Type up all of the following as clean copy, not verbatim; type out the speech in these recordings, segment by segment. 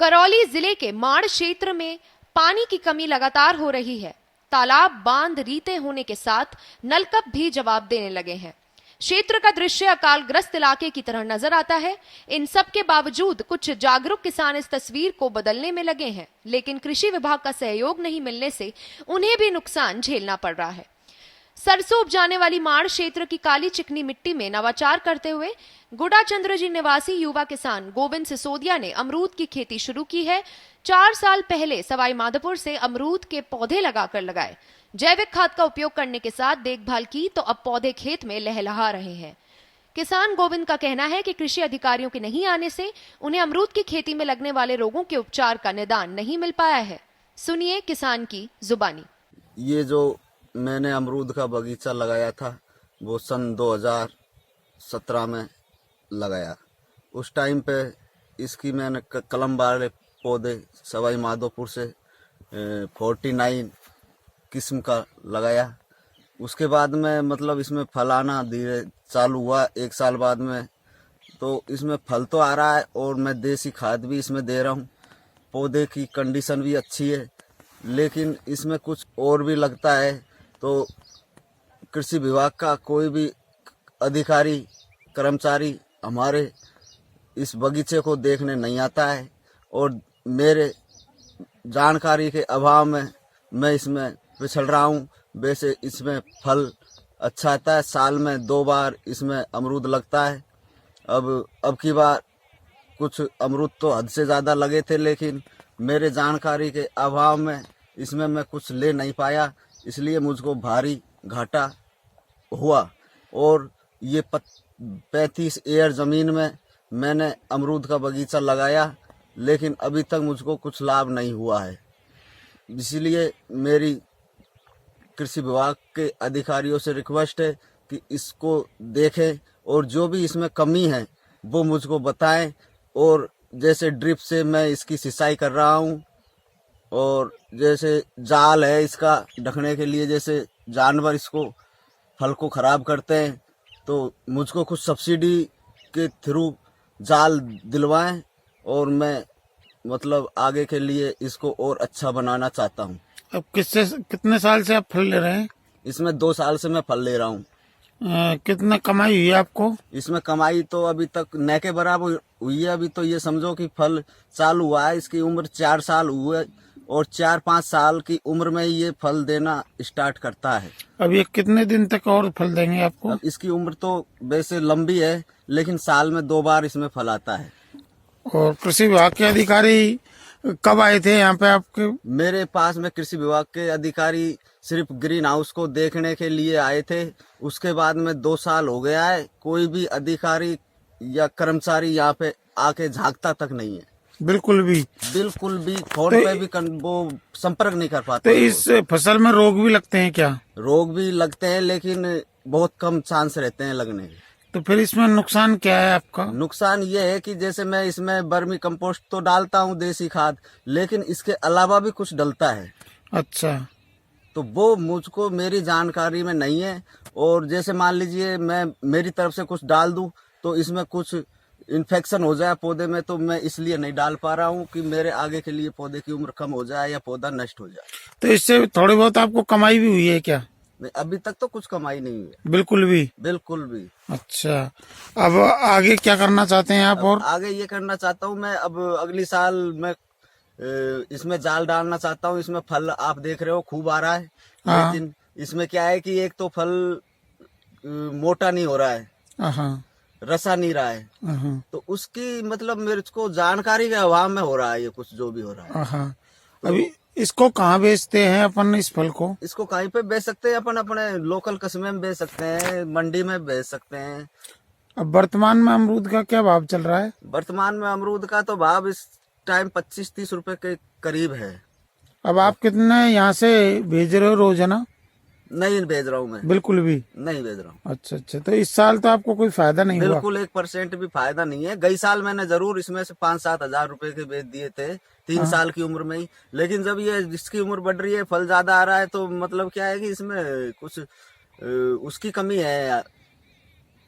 करौली जिले के माड़ क्षेत्र में पानी की कमी लगातार हो रही है। तालाब, बांध, रीते होने के साथ नलकूप भी जवाब देने लगे हैं। क्षेत्र का दृश्य अकालग्रस्त इलाके की तरह नजर आता है। इन सब के बावजूद कुछ जागरूक किसान इस तस्वीर को बदलने में लगे हैं, लेकिन कृषि विभाग का सहयोग नहीं मिलने से उन्हें भी नुकसान झेलना पड़ रहा है। सरसों उपजाने वाली माड़ क्षेत्र की काली चिकनी मिट्टी में नवाचार करते हुए गुड़ाचंद्रजी निवासी युवा किसान गोविंद सिसोदिया ने अमरूद की खेती शुरू की है। 4 साल पहले सवाई माधोपुर से अमरूद के पौधे लगाकर लगाए, जैविक खाद का उपयोग करने के साथ देखभाल की तो अब पौधे खेत में लहलहा रहे हैं। किसान गोविंद का कहना है कि कृषि अधिकारियों के नहीं आने से उन्हें अमरूद की खेती में लगने वाले रोगों के उपचार का निदान नहीं मिल पाया है। सुनिए किसान की जुबानी। ये जो मैंने अमरूद का बगीचा लगाया था वो सन 2017 में लगाया। उस टाइम पे इसकी मैंने कलम वाले पौधे सवाई माधोपुर से 49 किस्म का लगाया। उसके बाद में मतलब इसमें फल आना धीरे चालू हुआ। 1 साल बाद में तो इसमें फल तो आ रहा है और मैं देसी खाद भी इसमें दे रहा हूँ। पौधे की कंडीशन भी अच्छी है, लेकिन इसमें कुछ और भी लगता है तो कृषि विभाग का कोई भी अधिकारी कर्मचारी हमारे इस बगीचे को देखने नहीं आता है और मेरे जानकारी के अभाव में मैं इसमें पिछड़ रहा हूँ। वैसे इसमें फल अच्छा आता है, साल में 2 बार इसमें अमरूद लगता है। अब की बार कुछ अमरूद तो हद से ज़्यादा लगे थे, लेकिन मेरे जानकारी के अभाव में इसमें मैं कुछ ले नहीं पाया, इसलिए मुझको भारी घाटा हुआ। और ये 35 एकड़ ज़मीन में मैंने अमरूद का बगीचा लगाया, लेकिन अभी तक मुझको कुछ लाभ नहीं हुआ है। इसलिए मेरी कृषि विभाग के अधिकारियों से रिक्वेस्ट है कि इसको देखें और जो भी इसमें कमी है वो मुझको बताएं। और जैसे ड्रिप से मैं इसकी सिंचाई कर रहा हूँ, और जैसे जाल है इसका ढकने के लिए, जैसे जानवर इसको फल को ख़राब करते हैं तो मुझको कुछ सब्सिडी के थ्रू जाल दिलवाएं और मैं मतलब आगे के लिए इसको और अच्छा बनाना चाहता हूँ। अब कितने साल से आप फल ले रहे हैं? इसमें 2 साल से मैं फल ले रहा हूँ। कितना कमाई हुई है आपको? इसमें कमाई तो अभी तक न के बराबर हुई है। अभी तो ये समझो कि फल चालू हुआ है, इसकी उम्र 4 साल हुए और 4-5 साल की उम्र में ये फल देना स्टार्ट करता है। अब ये कितने दिन तक और फल देंगे आपको? अब इसकी उम्र तो वैसे लंबी है, लेकिन साल में 2 बार इसमें फल आता है। और कृषि विभाग के अधिकारी कब आए थे यहाँ पे आपके? मेरे पास में कृषि विभाग के अधिकारी सिर्फ ग्रीन हाउस को देखने के लिए आए थे। उसके बाद में 2 साल हो गया है, कोई भी अधिकारी या कर्मचारी यहाँ पे आके झांकता तक नहीं है। बिल्कुल भी फोन पे भी वो संपर्क नहीं कर पाते। तो इस फसल में रोग भी लगते हैं क्या? रोग भी लगते हैं, लेकिन बहुत कम चांस रहते हैं लगने के। तो फिर इसमें नुकसान क्या है आपका? नुकसान ये है कि जैसे मैं इसमें बर्मी कंपोस्ट तो डालता हूँ, देसी खाद, लेकिन इसके अलावा भी कुछ डलता है। अच्छा। तो वो मुझको मेरी जानकारी में नहीं है। और जैसे मान लीजिए मैं मेरी तरफ से कुछ डाल दूं तो इसमें कुछ इन्फेक्शन हो जाए पौधे में, तो मैं इसलिए नहीं डाल पा रहा हूँ कि मेरे आगे के लिए पौधे की उम्र कम हो जाए या पौधा नष्ट हो जाए। तो इससे थोड़ी बहुत आपको कमाई भी हुई है क्या? नहीं, अभी तक तो कुछ कमाई नहीं हुई है। बिल्कुल भी। अच्छा, अब आगे क्या करना चाहते हैं आप? और आगे ये करना चाहता हूँ मैं, अब अगली साल मैं इसमें जाल डालना चाहता हूँ। इसमें फल आप देख रहे हो खूब आ रहा है, लेकिन इसमें क्या है कि एक तो फल मोटा नहीं हो रहा है, रसा नहीं रहा है, तो उसकी मतलब मेरे को जानकारी के अभाव में हो रहा है ये कुछ जो भी हो रहा है। अभी इसको कहाँ बेचते हैं अपन? इस फल को इसको कहीं पे बेच सकते हैं अपन, अपने लोकल कस्बे में बेच सकते हैं, मंडी में बेच सकते हैं। अब वर्तमान में अमरूद का क्या भाव चल रहा है? वर्तमान में अमरूद का तो भाव इस टाइम 25-30 रुपए के करीब है। अब आप कितने यहाँ से भेज रहे हो रोजाना? नहीं भेज रहा हूँ मैं, बिल्कुल भी नहीं भेज रहा हूँ। अच्छा, तो इस साल तो आपको कोई फायदा नहीं हुआ? बिल्कुल 1% भी फायदा नहीं है। गई साल मैंने जरूर इसमें से 5-7 हजार रुपए के बेच दिए थे 3 साल की उम्र में ही, लेकिन जब ये जिसकी उम्र बढ़ रही है, फल ज्यादा आ रहा है, तो मतलब क्या है कि इसमें कुछ उसकी कमी है,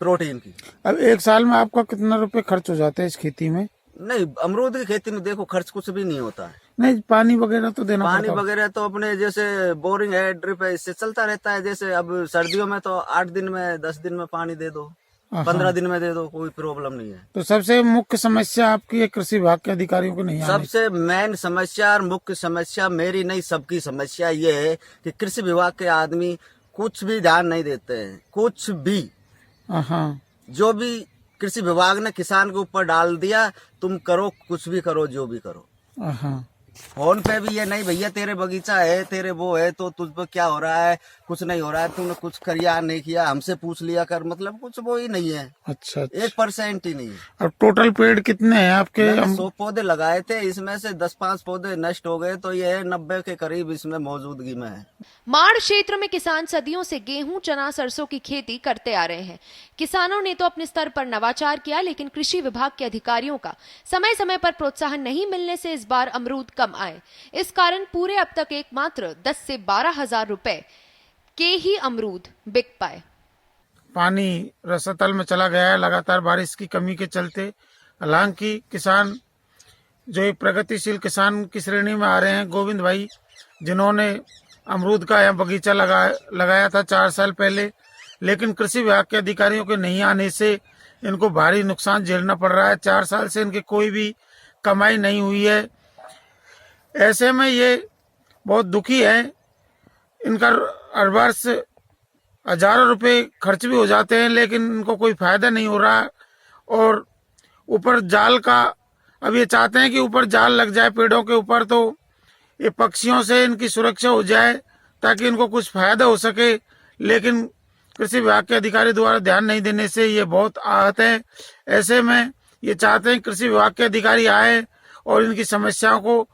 प्रोटीन की। अब 1 साल में आपका कितना रुपए खर्च हो जाता है इस खेती में? नहीं, अमरूद की खेती में देखो खर्च कुछ भी नहीं होता है। नहीं, पानी वगैरह तो देना पानी पड़ता वगैरह तो अपने जैसे बोरिंग है, ड्रिप है, इससे चलता रहता है। जैसे अब सर्दियों में तो 8 दिन में 10 दिन में पानी दे दो, हाँ। 15 दिन में दे दो, कोई प्रॉब्लम नहीं है। तो सबसे मुख्य समस्या आपकी है कृषि विभाग के अधिकारियों को नहीं आने सबसे मेन समस्या और मुख्य समस्या मेरी नहीं, सबकी समस्या ये है कि कृषि विभाग के आदमी कुछ भी ध्यान नहीं देते हैं। कुछ भी, हाँ। जो भी कृषि विभाग ने किसान के ऊपर डाल दिया, तुम करो, कुछ भी करो, जो भी करो। हाँ। फोन पे भी ये नहीं, भैया तेरे बगीचा है, तेरे वो है, तो तुझ पर क्या हो रहा है, कुछ नहीं हो रहा है, तूने कुछ किया नहीं किया, हमसे पूछ लिया कर, मतलब कुछ वो ही नहीं है। अच्छा। 1% ही नहीं है। अब टोटल पेड़ कितने हैं आपके? मैंने 100 पौधे लगाए थे, इसमें से 10-5 पौधे नष्ट हो गए, तो ये 90 के करीब इसमें मौजूदगी में है। माड़ क्षेत्र में किसान सदियों से गेहूं, चना, सरसों की खेती करते आ रहे हैं। किसानों ने तो अपने स्तर पर नवाचार किया, लेकिन कृषि विभाग के अधिकारियों का समय समय पर प्रोत्साहन नहीं मिलने से इस बार अमरूद कम आए। इस कारण पूरे अब तक एकमात्र 10 से 12 हजार रुपए के ही अमरूद बिक पाए। पानी रसातल में चला गया है लगातार बारिश की कमी के चलते। हालांकि किसान जो एक प्रगतिशील किसान की श्रेणी में आ रहे हैं, गोविंद भाई, जिन्होंने अमरूद का यहाँ बगीचा लगाया था 4 साल पहले, लेकिन कृषि विभाग के अधिकारियों के नहीं आने से इनको भारी नुकसान झेलना पड़ रहा है। 4 साल से इनकी कोई भी कमाई नहीं हुई है। ऐसे में ये बहुत दुखी है। इनका हर वर्ष हजारों रुपए खर्च भी हो जाते हैं, लेकिन इनको कोई फायदा नहीं हो रहा। और ऊपर जाल का, अब ये चाहते हैं कि ऊपर जाल लग जाए पेड़ों के ऊपर, तो ये पक्षियों से इनकी सुरक्षा हो जाए ताकि इनको कुछ फायदा हो सके। लेकिन कृषि विभाग के अधिकारी द्वारा ध्यान नहीं देने से ये बहुत आहत है। ऐसे में ये चाहते हैं कृषि विभाग के अधिकारी आए और इनकी समस्याओं को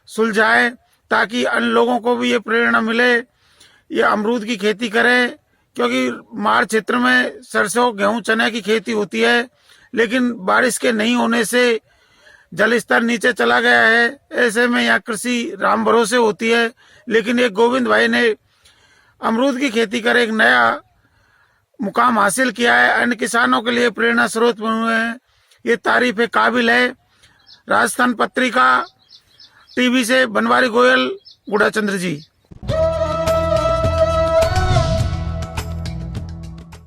सुलझाए, ताकि अन्य लोगों को भी ये प्रेरणा मिले, ये अमरूद की खेती करें। क्योंकि माड़ क्षेत्र में सरसों, गेहूं, चने की खेती होती है, लेकिन बारिश के नहीं होने से जल स्तर नीचे चला गया है। ऐसे में यहाँ कृषि राम भरोसे होती है, लेकिन ये गोविंद भाई ने अमरूद की खेती कर एक नया मुकाम हासिल किया है, अन्य किसानों के लिए प्रेरणा स्रोत बने हुए हैं। ये तारीफ काबिल है। राजस्थान पत्रिका टीवी से बनवारी गोयल, गुड़ाचंद्र जी।